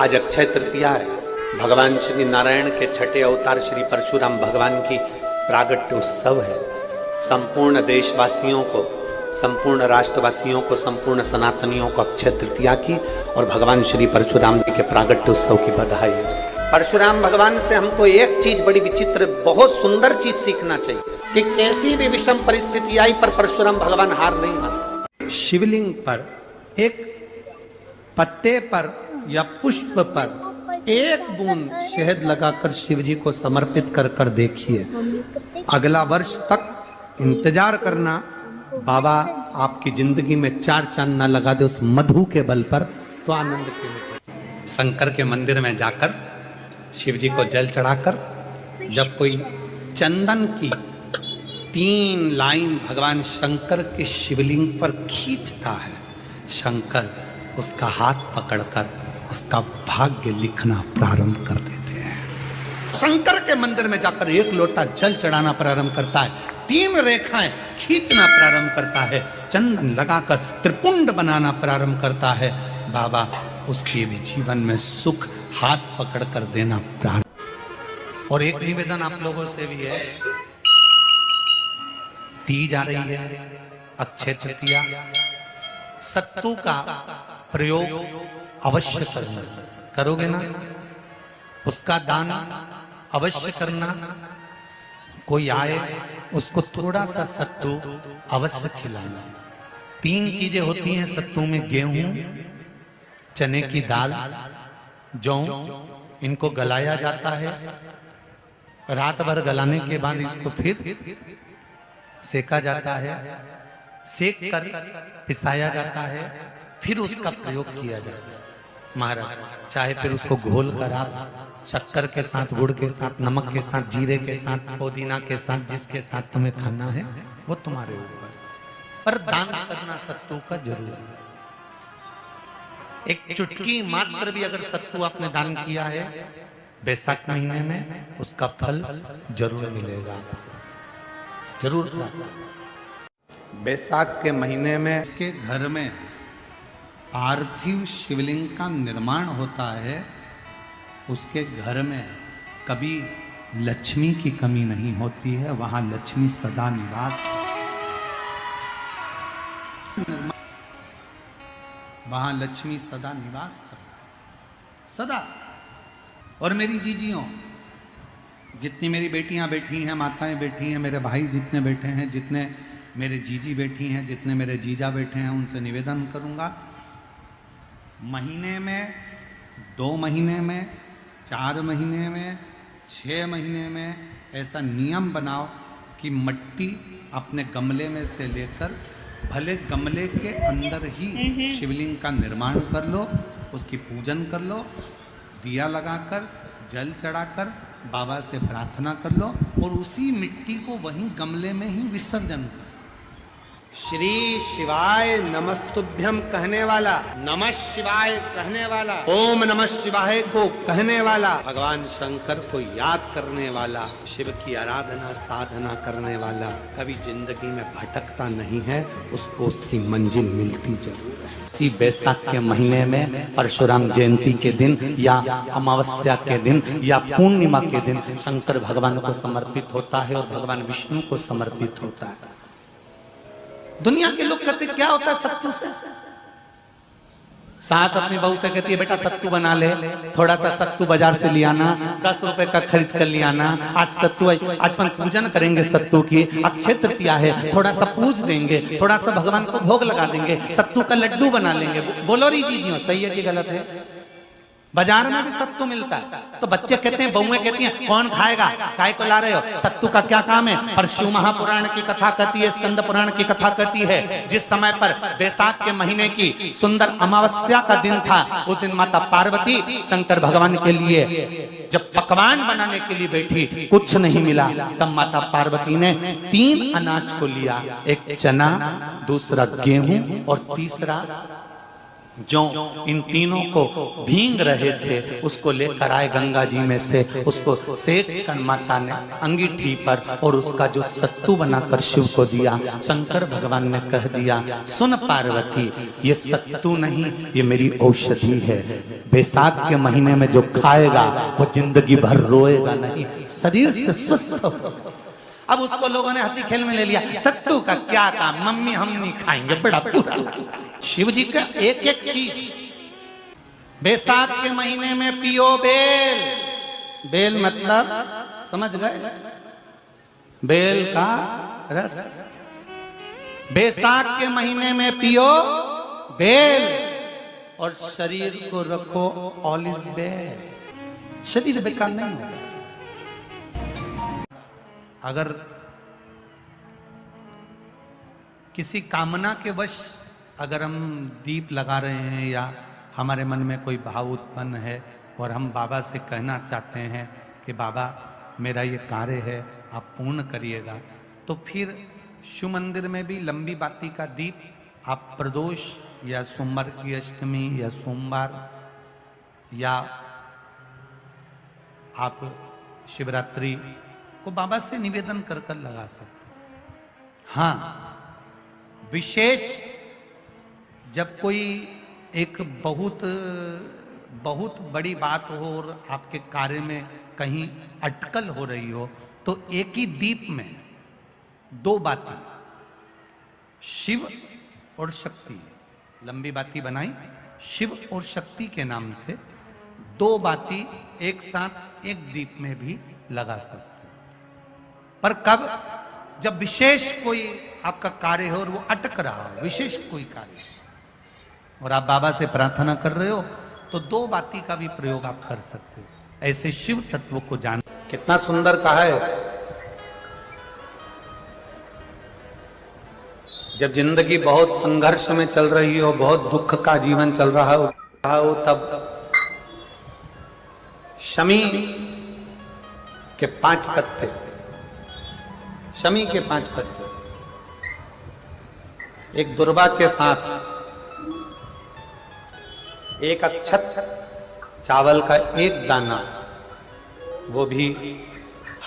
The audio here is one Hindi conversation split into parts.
आज अक्षय तृतीया है। भगवान श्री नारायण के छठे अवतार श्री परशुराम भगवान की प्रागट्य उत्सव है। संपूर्ण देशवासियों को, संपूर्ण राष्ट्रवासियों को, संपूर्ण सनातनियों को अक्षय तृतीया की और भगवान श्री परशुराम जी के प्रागट्य उत्सव की बधाई है। परशुराम भगवान से हमको एक चीज बड़ी विचित्र, बहुत सुंदर चीज सीखना चाहिए कि कैसी भी विषम परिस्थिति आई पर परशुराम भगवान हार नहीं मानते। शिवलिंग पर एक पत्ते पर या पुष्प पर एक बूंद शहद लगाकर शिव जी को समर्पित कर कर देखिए। अगला वर्ष तक इंतजार करना, बाबा आपकी जिंदगी में चार चांद न लगा दे उस मधु के बल पर। स्वानंद के शंकर के मंदिर में जाकर शिव जी को जल चढ़ाकर जब कोई चंदन की 3 लाइन भगवान शंकर के शिवलिंग पर खींचता है, शंकर उसका हाथ पकड़कर उसका भाग्य लिखना प्रारंभ कर देते हैं। शंकर के मंदिर में जाकर एक लोटा जल चढ़ाना प्रारंभ करता है, 3 रेखाएं खींचना प्रारंभ करता है, चंदन लगाकर त्रिपुंड बनाना प्रारंभ करता है। बाबा उसके भी जीवन में सुख हाथ पकड़ कर देना प्रारंभ। और एक निवेदन आप लोगों से भी है, तीज आ रही है, अक्षय तृतीया, सत्तू का प्रयोग अवश्य करना, करोगे ना? उसका दान अवश्य करना। कोई आए उसको थोड़ा सा सत्तू अवश्य खिलाना। 3 चीजें होती हैं सत्तू में, गेहूं, चने की दाल, जौ, इनको गलाया जाता है। रात भर गलाने के बाद इसको फिर सेका जाता है, सेक कर पिसाया जाता है, फिर उसका प्रयोग किया जाता है। महाराज चाहे फिर उसको घोल कर आप शक्कर के साथ, गुड़ के साथ, नमक के साथ, जीरे के साथ, पुदीना के साथ, जिसके साथ तुम्हें खाना है वो तुम्हारे ऊपर, पर दान करना सत्तू का जरूर है। एक चुटकी मात्र भी अगर सत्तू आपने दान किया है बैसाख महीने में, उसका फल जरूर मिलेगा, जरूर प्राप्त। बैसाख के महीने में इसके घर में पार्थिव शिवलिंग का निर्माण होता है, उसके घर में कभी लक्ष्मी की कमी नहीं होती है, वहां लक्ष्मी सदा निवास, वहां लक्ष्मी सदा निवास करती, सदा। और मेरी जीजियों, जितनी मेरी बेटियां बैठी हैं, माताएं बैठी हैं, मेरे भाई जितने बैठे हैं, जितने मेरे जीजी बैठी हैं, जितने मेरे जीजा बैठे हैं, उनसे निवेदन करूंगा, महीने में, 2 महीने में, 4 महीने में, 6 महीने में ऐसा नियम बनाओ कि मिट्टी अपने गमले में से लेकर, भले गमले के अंदर ही शिवलिंग का निर्माण कर लो, उसकी पूजन कर लो, दिया लगाकर, जल चढ़ाकर बाबा से प्रार्थना कर लो और उसी मिट्टी को वहीं गमले में ही विसर्जन करो। श्री शिवाय नमस्तुभ्यम कहने वाला, नमः शिवाय कहने वाला, ओम नमः शिवाय को कहने वाला, भगवान शंकर को याद करने वाला, शिव की आराधना साधना करने वाला कभी जिंदगी में भटकता नहीं है, उसको उसकी मंजिल मिलती जरूर है। इसी बैसाख के महीने में परशुराम जयंती के दिन या अमावस्या के दिन या पूर्णिमा के दिन शंकर भगवान को समर्पित होता है और भगवान विष्णु को समर्पित होता है। दुनिया के लोग कहते क्या होता है सत्तू से? सास अपनी बहू से कहती है बेटा सत्तू बना ले, थोड़ा सा सत्तू बाजार से ले आना, 10 रुपए का खरीद कर ले आना, आज सत्तू, आज अपन पूजन करेंगे सत्तू की, अक्षय तृतीया है, थोड़ा सा पूज देंगे, थोड़ा सा भगवान को भोग लगा देंगे, सत्तू का लड्डू बना लेंगे। बोलो री जी, सही है कि गलत है? बाजार में भी सत्तू मिलता है, तो बच्चे कहते हैं, बहुएं कहती हैं कौन खाएगा, काय को ला रहे हो, सत्तू का क्या काम है? पर शिव महापुराण की कथा कहती है, स्कंद पुराण की कथा कहती है, जिस समय पर बैसाख के महीने की सुंदर अमावस्या का दिन था, उस दिन माता पार्वती शंकर भगवान के लिए जब पकवान बनाने के लिए बैठी, कुछ नहीं मिला, तब माता पार्वती ने 3 अनाज को लिया, एक चना, दूसरा गेहूं और तीसरा जो इन तीनों को भींग रहे थे उसको लेकर आए गंगा जी में से, उसको सेक कर माता ने अंगीठी पर और उसका जो सत्तू बनाकर शिव को दिया। शंकर भगवान ने कह दिया, सुन पार्वती, ये सत्तू नहीं, ये मेरी औषधि है। बैसाख के महीने में जो खाएगा वो जिंदगी भर रोएगा नहीं, शरीर से स्वस्थ होगा। अब उसको लोगों ने हंसी खेल में ले लिया, सत्तू का क्या काम, मम्मी हम नहीं खाएंगे, बड़ा पूरा। शिव जी का एक एक चीज, बैसाख के महीने में पियो बेल, बेल मतलब समझ गए, बेल का रस। बैसाख के महीने में पियो बेल और शरीर को रखो ऑल इज वेल, शरीर बेकार नहीं होगा। अगर किसी कामना के वश अगर हम दीप लगा रहे हैं या हमारे मन में कोई भाव उत्पन्न है और हम बाबा से कहना चाहते हैं कि बाबा मेरा ये कार्य है आप पूर्ण करिएगा, तो फिर शिव मंदिर में भी लंबी बाती का दीप आप प्रदोष या सोमवार की अष्टमी या सोमवार या आप शिवरात्रि को बाबा से निवेदन कर कर लगा सकते। हाँ, विशेष जब कोई एक बहुत बड़ी बात हो और आपके कार्य में कहीं अटकल हो रही हो, तो एक ही दीप में दो बाती, शिव और शक्ति, लंबी बाती बनाई शिव और शक्ति के नाम से, दो बाती एक साथ एक दीप में भी लगा सकते। पर कब, जब विशेष कोई आपका कार्य हो और वो अटक रहा हो, विशेष कोई कार्य, और आप बाबा से प्रार्थना कर रहे हो, तो दो बाती का भी प्रयोग आप कर सकते हो। ऐसे शिव तत्व को जान, कितना सुंदर कहा है। जब जिंदगी बहुत संघर्ष में चल रही हो, बहुत दुख का जीवन चल रहा हो, तब शमी के 5 पत्ते, शमी के 5 पत्ते, एक दुर्वा के साथ एक अक्षत चावल का एक दाना, वो भी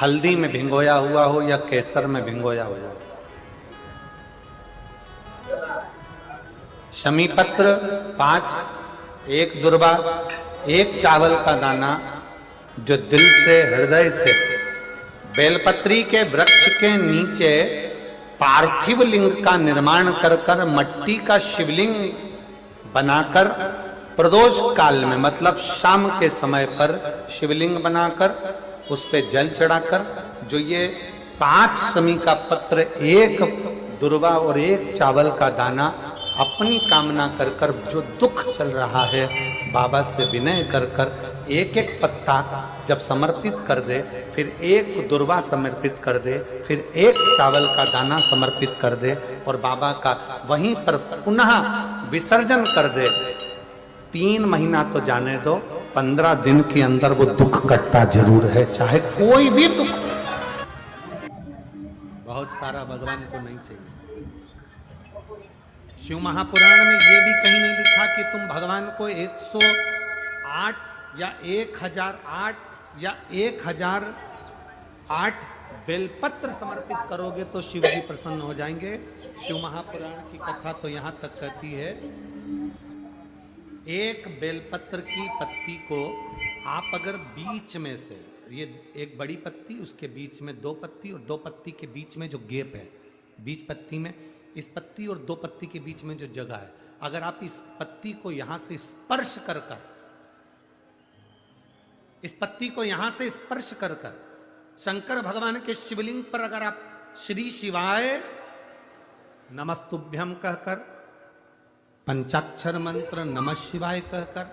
हल्दी में भिंगोया हुआ हो या केसर में भिंगोया हुआ हो, शमी पत्र 5, एक दुर्वा, एक चावल का दाना, जो दिल से हृदय से बेलपत्री के वृक्ष के नीचे पार्थिव लिंग का निर्माण कर कर मट्टी का शिवलिंग बनाकर प्रदोष काल में, मतलब शाम के समय पर शिवलिंग बनाकर उस पे जल चढ़ाकर, जो ये 5 शमी का पत्र, एक दुर्वा और एक चावल का दाना, अपनी कामना कर कर, जो दुख चल रहा है बाबा से विनय कर कर एक एक पत्ता जब समर्पित कर दे, फिर एक दुर्वा समर्पित कर दे, फिर एक चावल का दाना समर्पित कर दे और बाबा का वहीं पर पुनः विसर्जन कर दे, 3 महीना तो जाने दो, 15 दिन के अंदर वो दुख कटता जरूर है, चाहे कोई भी दुख। बहुत सारा भगवान को नहीं चाहिए। शिव महापुराण में ये भी कहीं नहीं लिखा कि तुम भगवान को 108 या 1008 या 1008 बेलपत्र समर्पित करोगे तो शिव जी प्रसन्न हो जाएंगे। शिव महापुराण की कथा तो यहाँ तक कहती है, एक बेलपत्र की पत्ती को आप अगर बीच में से, ये एक बड़ी पत्ती, उसके बीच में 2 पत्ती और 2 पत्ती के बीच में जो गैप है, बीच पत्ती में, इस पत्ती और 2 पत्ती के बीच में जो जगह है, अगर आप इस पत्ती को यहां से स्पर्श कर कर, इस पत्ती को यहां से स्पर्श कर कर शंकर भगवान के शिवलिंग पर अगर आप श्री शिवाय नमस्तुभ्यम कहकर, पंचाक्षर मंत्र नमः शिवाय कहकर,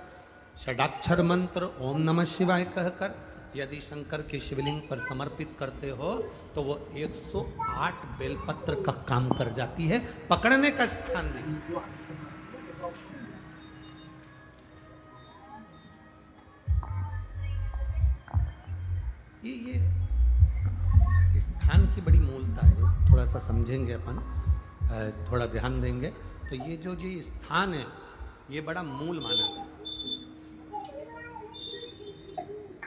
षडाक्षर मंत्र ओम नमः शिवाय कहकर यदि शंकर के शिवलिंग पर समर्पित करते हो तो वो 108 बेलपत्र का काम कर जाती है, पकड़ने का स्थान नहीं। ये स्थान की बड़ी मूलता है, जो थोड़ा सा समझेंगे अपन, थोड़ा ध्यान देंगे तो ये जो स्थान है, ये बड़ा मूल माना गया।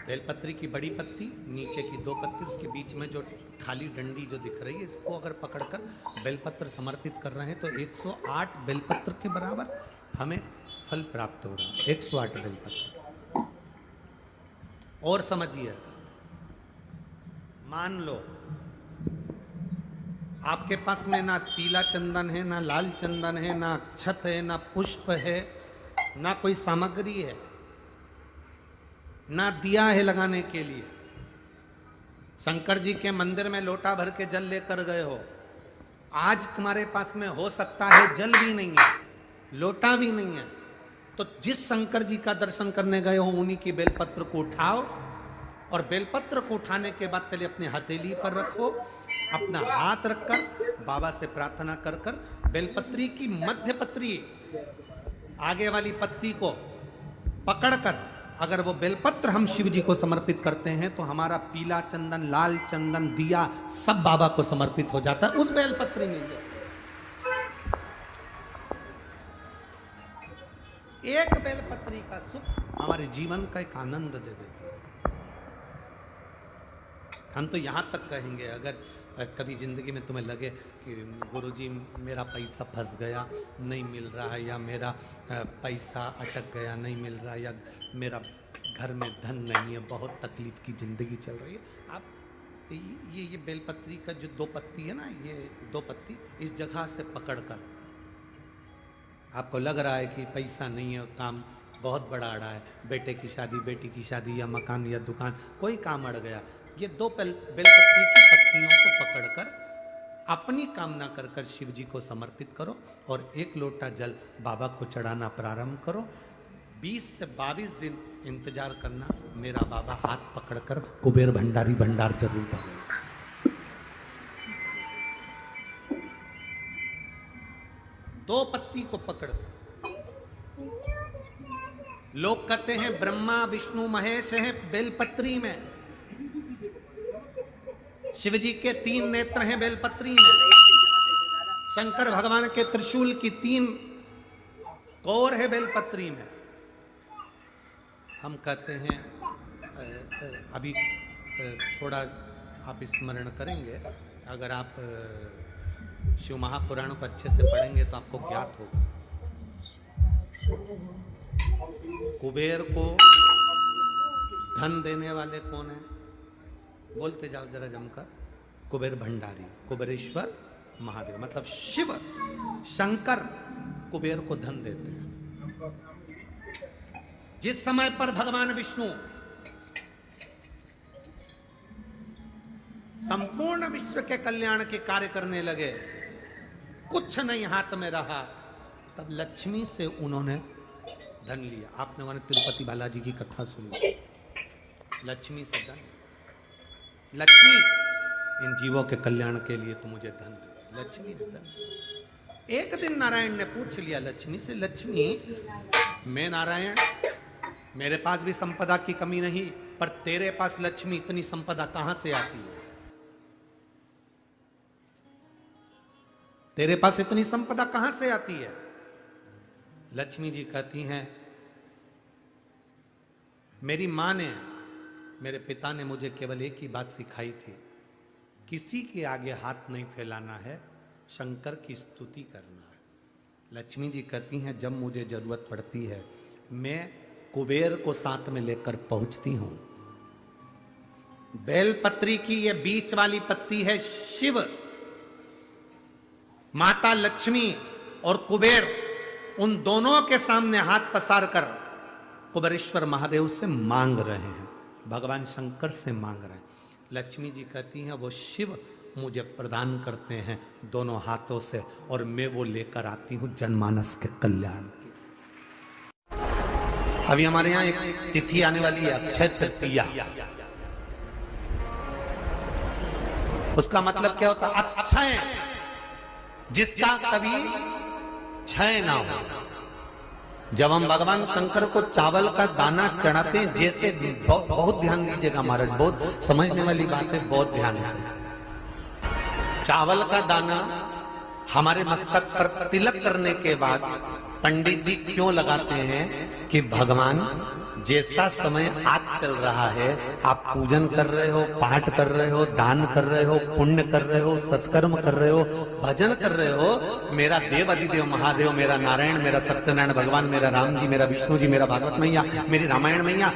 बेलपत्री की बड़ी पत्ती, नीचे की 2 पत्ती, उसके बीच में जो खाली डंडी जो दिख रही है, इसको अगर पकड़कर बेलपत्र समर्पित कर रहे हैं तो 108 बेलपत्र के बराबर हमें फल प्राप्त हो रहा है। 108 बेलपत्र। और समझिए, मान लो आपके पास में ना पीला चंदन है, ना लाल चंदन है, ना अक्षत है, ना पुष्प है, ना कोई सामग्री है, ना दिया है लगाने के लिए। शंकर जी के मंदिर में लोटा भर के जल लेकर गए हो, आज तुम्हारे पास में हो सकता है जल भी नहीं है, लोटा भी नहीं है, तो जिस शंकर जी का दर्शन करने गए हो उन्हीं की बेलपत्र को उठाओ, और बेलपत्र को उठाने के बाद पहले अपने हथेली पर रखो, अपना हाथ रखकर बाबा से प्रार्थना कर कर बेलपत्री की मध्य पत्री, आगे वाली पत्ती को पकड़कर अगर वो बेलपत्र हम शिव जी को समर्पित करते हैं तो हमारा पीला चंदन, लाल चंदन, दिया सब बाबा को समर्पित हो जाता है, उस बेलपत्री मिल जाती है। एक बेलपत्री का सुख हमारे जीवन का एक आनंद दे देता है। हम तो यहां तक कहेंगे, अगर कभी जिंदगी में तुम्हें लगे कि गुरुजी मेरा पैसा फंस गया नहीं मिल रहा है, या मेरा पैसा अटक गया नहीं मिल रहा, या मेरा घर में धन नहीं है, बहुत तकलीफ की ज़िंदगी चल रही है, आप ये बेलपत्री का जो 2 पत्ती है ना, ये 2 पत्ती इस जगह से पकड़कर, आपको लग रहा है कि पैसा नहीं है, काम बहुत बड़ा अड़ा है, बेटे की शादी, बेटी की शादी, या मकान या दुकान, कोई काम अड़ गया, ये 2 बेलपत्री की पत्तियों को पकड़कर अपनी कामना कर कर शिव जी को समर्पित करो और 1 लोटा जल बाबा को चढ़ाना प्रारंभ करो। 20 से 22 दिन इंतजार करना, मेरा बाबा हाथ पकड़कर कुबेर भंडारी भंडार जरूर करेगा। 2 पत्ती को पकड़कर, लोग कहते हैं ब्रह्मा विष्णु महेश हैं बेलपत्री में, शिव जी के 3 नेत्र हैं बेलपत्री में, शंकर भगवान के त्रिशूल की 3 कोर है बेलपत्री में। हम कहते हैं अभी थोड़ा आप स्मरण करेंगे, अगर आप शिव महापुराण को अच्छे से पढ़ेंगे तो आपको ज्ञात होगा, कुबेर को धन देने वाले कौन है? बोलते जाओ जरा जमकर, कुबेर भंडारी, कुबेरेश्वर महादेव, मतलब शिव शंकर कुबेर को धन देते हैं। जिस समय पर भगवान विष्णु संपूर्ण विश्व के कल्याण के कार्य करने लगे, कुछ नहीं हाथ में रहा, तब लक्ष्मी से उन्होंने धन लिया। आपने वहां तिरुपति बालाजी की कथा सुनी, लक्ष्मी से धन, लक्ष्मी इन जीवों के कल्याण के लिए तो मुझे धन दे। लक्ष्मी ने धन। एक दिन नारायण ने पूछ लिया लक्ष्मी से, लक्ष्मी मैं नारायण, मेरे पास भी संपदा की कमी नहीं, पर तेरे पास लक्ष्मी इतनी संपदा कहां से आती है? तेरे पास इतनी संपदा कहां से आती है? लक्ष्मी जी कहती हैं, मेरी मां ने, मेरे पिता ने मुझे केवल एक ही बात सिखाई थी, किसी के आगे हाथ नहीं फैलाना है, शंकर की स्तुति करना है। लक्ष्मी जी कहती हैं, जब मुझे जरूरत पड़ती है मैं कुबेर को साथ में लेकर पहुंचती हूं। बेलपत्री की ये बीच वाली पत्ती है शिव, माता लक्ष्मी और कुबेर, उन दोनों के सामने हाथ पसार कर कुबेरेश्वर महादेव से मांग रहे हैं, भगवान शंकर से मांग रहे हैं। लक्ष्मी जी कहती हैं, वो शिव मुझे प्रदान करते हैं दोनों हाथों से, और मैं वो लेकर आती हूं जनमानस के कल्याण की। अभी हमारे यहाँ एक तिथि आने वाली है, अक्षय तृतीया। उसका मतलब क्या होता है? अक्षय, जिसका कभी क्षय ना हो। जब हम भगवान शंकर को चावल का दाना चढ़ाते हैं, जैसे बहुत ध्यान दीजिएगा महाराज, बहुत समझने वाली बात है, बहुत ध्यान से। चावल का दाना हमारे मस्तक पर तिलक करने के बाद पंडित जी क्यों लगाते हैं कि भगवान जैसा समय आज चल रहा है, आप पूजन कर रहे हो, पाठ कर रहे हो, दान कर रहे हो, पुण्य कर रहे हो, सत्कर्म कर रहे हो, भजन कर रहे हो, मेरा देव अधिदेव महादेव, मेरा नारायण, मेरा सत्यनारायण भगवान, मेरा राम जी, मेरा विष्णु जी, मेरा भागवत मैया, मेरी रामायण मैया,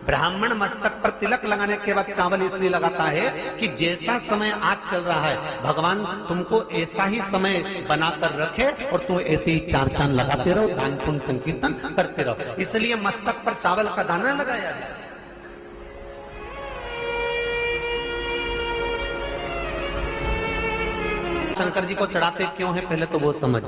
ब्राह्मण मस्तक पर तिलक लगाने के बाद चावल इसलिए लगाता है कि जैसा समय आज चल रहा है, भगवान तुमको ऐसा ही समय बनाकर रखे और तुम ऐसे ही चार चांद लगाते रहो, दान पुण्य संकीर्तन करते रहो, इसलिए मस्तक पर चावल का दाना लगाया है। शंकर जी को चढ़ाते क्यों है, पहले तो वो समझ।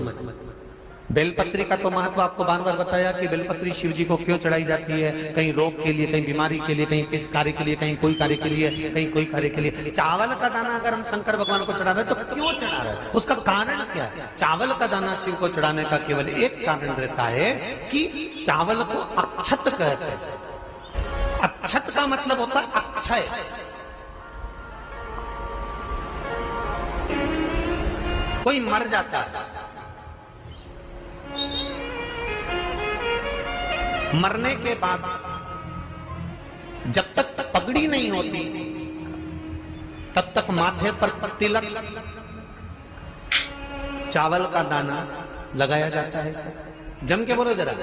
बेलपत्री का तो महत्व आपको बार बार बताया कि बेलपत्री शिव जी को क्यों चढ़ाई जाती है, कहीं रोग के लिए, कहीं बीमारी के लिए, कहीं किस कार्य के लिए, कहीं कोई कार्य के लिए, कहीं कोई कार्य के लिए। चावल का दाना अगर हम शंकर भगवान को चढ़ा रहे हैं तो क्यों चढ़ा रहे हैं, उसका कारण क्या है? चावल का दाना शिव को चढ़ाने का केवल एक कारण रहता है कि चावल को अक्षत कहते हैं। अक्षत का मतलब होता है अक्षय। कोई मर जाता है, मरने के बाद जब तक पगड़ी नहीं होती तब तक माथे पर तिलक, चावल का दाना लगाया जाता है। जम के बोलो जरा,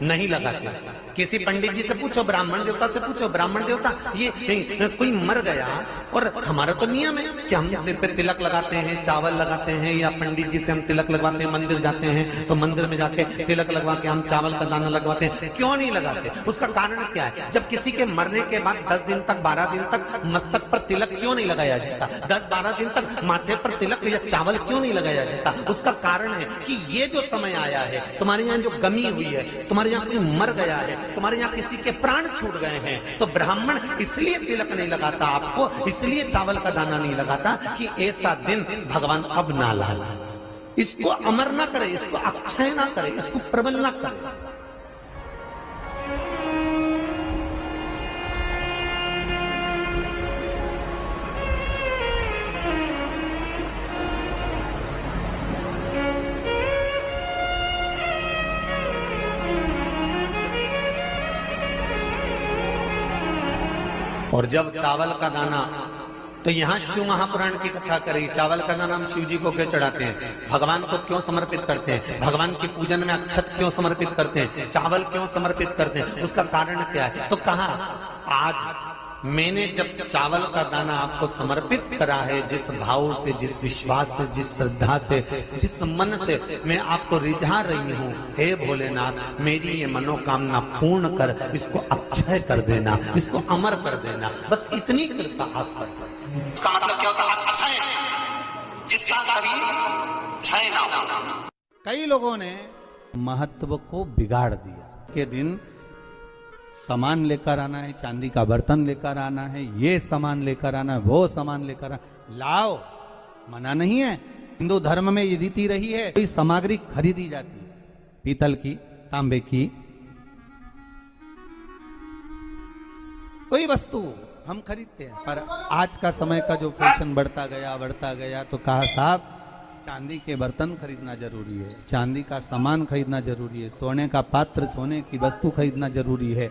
नहीं लगाते। किसी पंडित जी से पूछो, ब्राह्मण देवता से पूछो, ब्राह्मण देवता ये कोई मर गया, और हमारा तो नियम है कि हम सिर पे तिलक लगाते हैं, चावल लगाते हैं, या पंडित जी से हम तिलक लगवाते हैं, मंदिर जाते हैं तो मंदिर में जाके तिलक लगवा के हम चावल का दाना लगवाते हैं। क्यों नहीं लगाते? उसका कारण क्या है? जब किसी के मरने के बाद 10 दिन तक, 12 दिन तक मस्तक पर तिलक क्यों नहीं लगाया जाता? 10-12 दिन तक माथे पर तिलक या चावल क्यों नहीं लगाया जाता? उसका कारण है कि ये जो समय आया है, तुम्हारे यहाँ जो गमी हुई है, तुम्हारे यहाँ कोई मर गया है, तुम्हारे यहाँ किसी के प्राण छूट गए हैं, तो ब्राह्मण इसलिए तिलक नहीं लगाता आपको, इसलिए चावल का दाना नहीं लगाता कि ऐसा दिन भगवान अब ना लाए, इसको अमर ना करे, इसको अक्षय ना करे, इसको प्रबल ना करे। और जब चावल का दाना, तो यहाँ शिव महापुराण की कथा करी, चावल का दाना हम शिव जी को क्यों चढ़ाते हैं, भगवान को क्यों समर्पित करते हैं, भगवान के पूजन में अक्षत क्यों समर्पित करते हैं, चावल क्यों समर्पित करते हैं, उसका कारण क्या है? तो कहा आज मैंने जब चावल का दाना आपको समर्पित करा है, जिस भाव से, जिस विश्वास से, जिस श्रद्धा से, जिस मन से मैं आपको रिझा रही हूँ, हे भोलेनाथ मेरी ये मनोकामना पूर्ण कर, इसको अक्षय कर देना, इसको अमर कर देना, बस इतनी कृपा आप कर। इसका मतलब क्या होता है? अक्षय, जिसका कभी क्षय ना हो। कई लोगों ने महत्व को बिगाड़ दिया के दिन सामान लेकर आना है, चांदी का बर्तन लेकर आना है, ये सामान लेकर आना है, वो सामान लेकर आना, लाओ, मना नहीं है। हिंदू धर्म में ये रीति रही है, कोई सामग्री खरीदी जाती है, पीतल की, तांबे की, कोई वस्तु हम खरीदते हैं। पर आज का समय का जो फैशन बढ़ता गया तो कहा साहब चांदी के बर्तन खरीदना जरूरी है, चांदी का सामान खरीदना जरूरी है, सोने का पात्र, सोने की वस्तु खरीदना जरूरी है,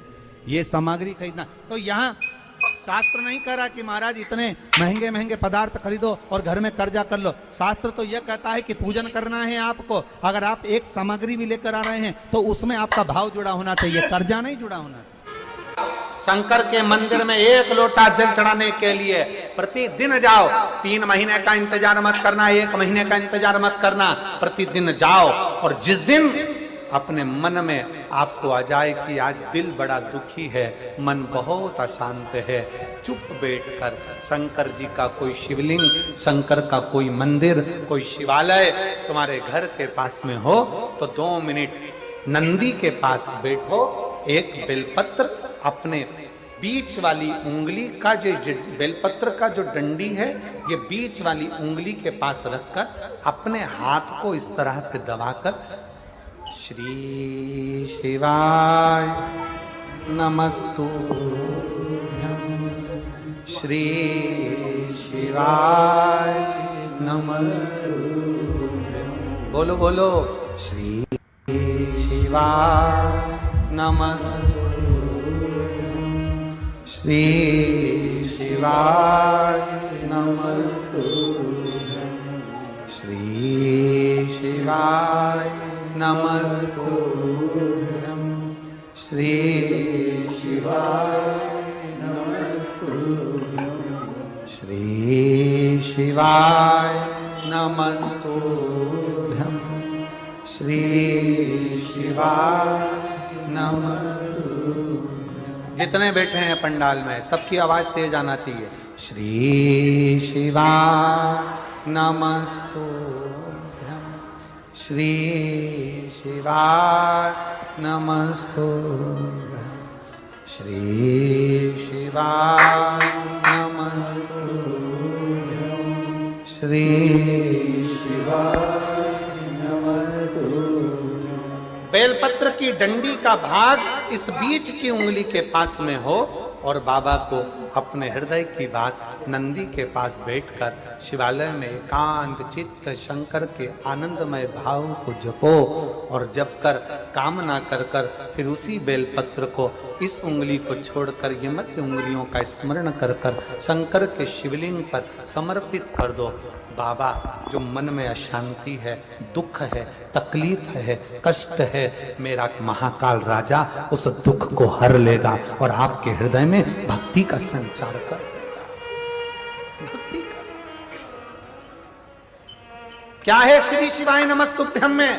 ये सामग्री खरीदना। तो यहाँ शास्त्र नहीं कह रहा कि महाराज इतने महंगे महंगे पदार्थ खरीदो और घर में कर्जा कर लो। शास्त्र तो यह कहता है कि पूजन करना है आपको, अगर आप एक सामग्री भी लेकर आ रहे हैं तो उसमें आपका भाव जुड़ा होना चाहिए, कर्जा नहीं जुड़ा होना चाहिए। शंकर के मंदिर में 1 लोटा जल चढ़ाने के लिए प्रतिदिन जाओ, 3 महीने का इंतजार मत करना, 1 महीने का इंतजार मत करना, प्रतिदिन जाओ। और जिस दिन अपने मन में आपको आ जाए कि आज दिल बड़ा दुखी है, मन बहुत अशांत है, चुप बैठकर शंकर जी का कोई शिवलिंग, शंकर का कोई मंदिर, कोई शिवालय तुम्हारे घर के पास में हो तो 2 मिनट नंदी के पास बैठो, एक बेलपत्र अपने बीच वाली उंगली का, जो बेलपत्र का जो डंडी है, ये बीच वाली उंगली के पास रखकर अपने हाथ को इस तरह से दबाकर श्री शिवाय नमस्तुभ्यं, श्री शिवाय नमस्तुभ्यं। बोलो बोलो श्री शिवाय नमस्तुभ्यं। श्री शिवाय नमस्तुभ्यं। श्री शिवाय नमस्तुभ्यं। श्री शिवाय नमस्तुभ्यं। श्री शिवाय नमस्तुभ्यं। श्री शिवाय नमस्तुभ्यं। जितने बैठे हैं पंडाल में सबकी आवाज तेज आना चाहिए। श्री शिवाय नमस्तुभ्यं। श्री शिवाय नमस्तुभ्यं। श्री शिवाय नमस्तुभ्यं। श्री शिवाय नमस्तुभ्यं। बेलपत्र की डंडी का भाग इस बीच की उंगली के पास में हो और बाबा को अपने हृदय की बात नंदी के पास बैठकर शिवालय में एकांत चित्त शंकर के आनंदमय भाव को जपो और जप कर कामना कर कर फिर उसी बेलपत्र को इस उंगली को छोड़कर ये मध्य उंगलियों का स्मरण कर कर शंकर के शिवलिंग पर समर्पित कर दो। बाबा जो मन में अशांति है, दुख है, तकलीफ है, कष्ट है, मेरा महाकाल राजा उस दुख को हर लेगा और आपके हृदय में भक्ति का संचार कर देगा। भक्ति का क्या है श्री शिवाय नमस्तुभ्यं में?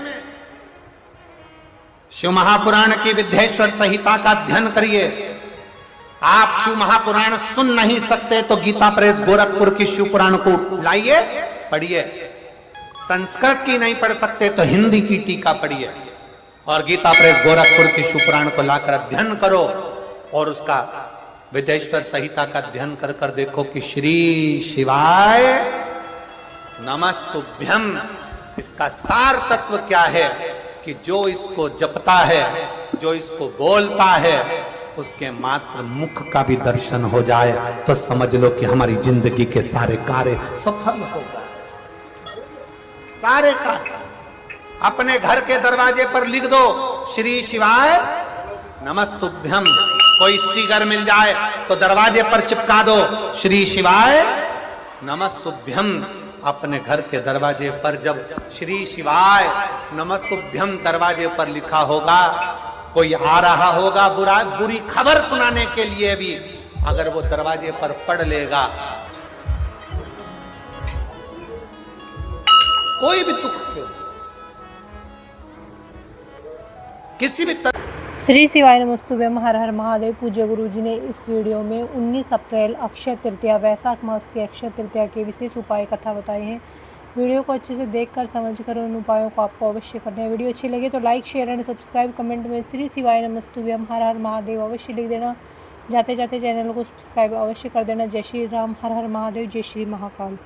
शिव महापुराण की विद्येश्वर संहिता का अध्ययन करिए। आप शिव महापुराण सुन नहीं सकते तो गीता प्रेस गोरखपुर की शिव पुराण को लाइए, पढ़िए। संस्कृत की नहीं पढ़ सकते तो हिंदी की टीका पढ़िए और गीता प्रेस गोरखपुर की शिव पुराण को लाकर अध्ययन करो और उसका विद्येश्वर संहिता का अध्ययन कर कर देखो कि श्री शिवाय नमस्तुभ्यं इसका सार तत्व क्या है कि जो इसको जपता है, जो इसको बोलता है, उसके मात्र मुख का भी दर्शन हो जाए तो समझ लो कि हमारी जिंदगी के सारे कार्य सफल हो गए। सारे कार्य अपने घर के दरवाजे पर लिख दो श्री शिवाय नमस्तुभ्यं। कोई स्टिकर मिल जाए तो दरवाजे पर चिपका दो श्री शिवाय नमस्तुभ्यं। अपने घर के दरवाजे पर जब श्री शिवाय नमस्तुभ्यं दरवाजे पर लिखा होगा, कोई आ रहा होगा बुरी खबर सुनाने के लिए भी, अगर वो दरवाजे पर पढ़ लेगा, कोई भी दुख क्यों, किसी भी तरह। श्री शिवाय नमस्तुभ्यं हर हर महादेव। पूज्य गुरु जी ने इस वीडियो में 19 अप्रैल अक्षय तृतीया वैशाख मास की अक्षय तृतीया के विशेष उपाय कथा बताई हैं। वीडियो को अच्छे से देखकर समझकर उन उपायों को आपको अवश्य करना है। वीडियो अच्छी लगे तो like share and subscribe, comment में श्री शिवाय नमस्तुभ्यं हर हर महादेव अवश्य लिख देना। जाते जाते चैनल को सब्सक्राइब अवश्य कर देना। जय श्री राम, हर हर महादेव, जय श्री महाकाल।